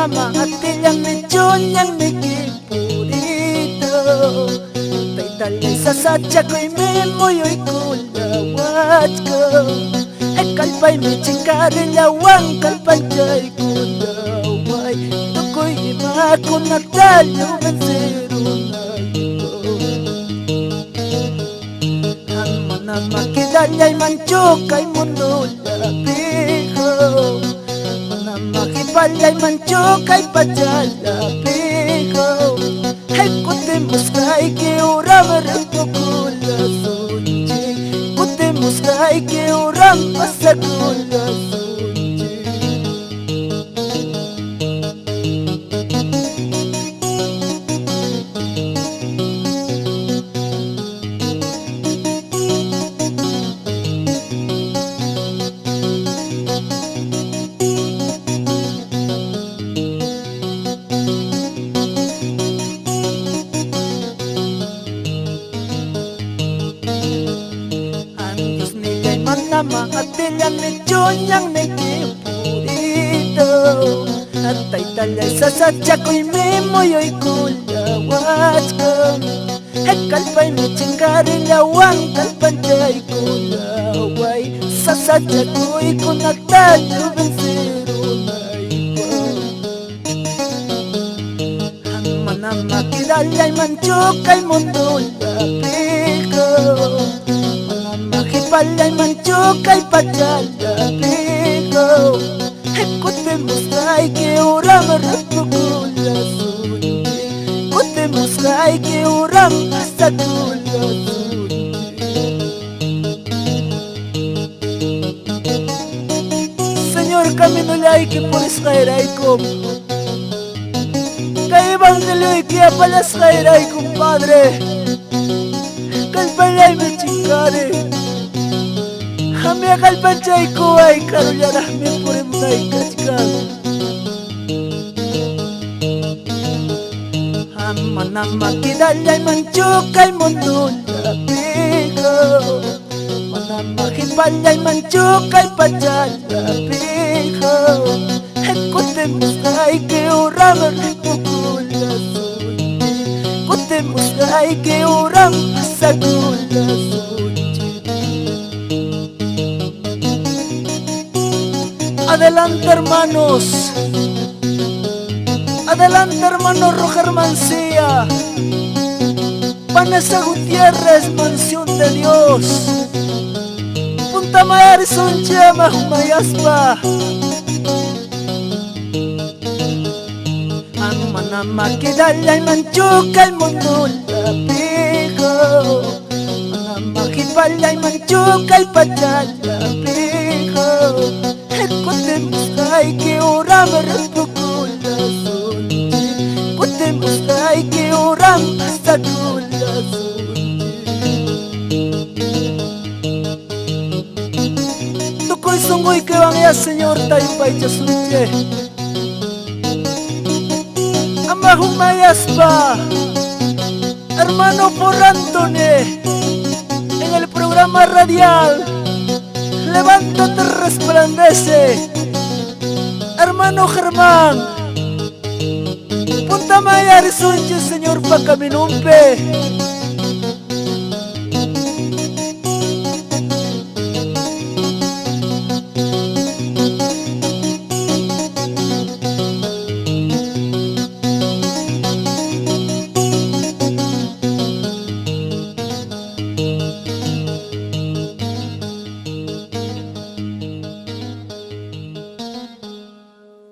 manama atilang ni chonyang ni kipurito Taytalay sa satya ko'y memoyo'y kulawat ko Ay kalpay may chingkarilawang kalpanchay kulaway Tukoy ima ko natalo benserunay ko Ang manama kidalay manchokay mundo labiho Makipalay manchokay pajalabiho Ay kutimus kay kiuram rapukula sunji Kutimus kay kiuram pasagula sunji Manama atilang ni chonyang ni kipurito At taytalay sa satya ko'y memoyo'y kulawat ko At kalpay may chingkarilawang kalpanchay kulaway Sa satya ko'y kunatalo benserunay ko Ang manama kidalay manchokay mundo labiho Makipalay manchokay pajalabiho Ay kutimus kay kiuram rapukula sunji Kutimus kay kiuram pasagula sunji Señor, kaminulay kipulis kay raykom Kay evangelio'y kaya palas kay raykom, Padre Kalpalay may chingkari Kami kalpanchay ko ay karulyara mi puri munay kachkan Manama kidalay manchokay mundo labiho Manama kipalay manchokay pajalabiho Ay kutimus kay kiuram rapukula sunji Kutimus kay kiuram pasagula sunji Adelante hermanos, adelante hermano Roger Mancilla, Vanessa Gutiérrez, Mansión de Dios, Punta Mayar Sonchema Humayaspa, Ang manama kidalay manchokay mundo labiho, Manama kipalay manchokay pajalabiho Kutimus kay kiuram rapukula sunji Kutimus kay kiuram pasagula sunji Tukoy sunggoy kiwangya Señor tayo pa'y jasunje Ama humayaspa Hermano por Anthony En el programa radial Levántate, resplandece Hermano Germán Punta Mayar Sunche, Señor Pacaminumpe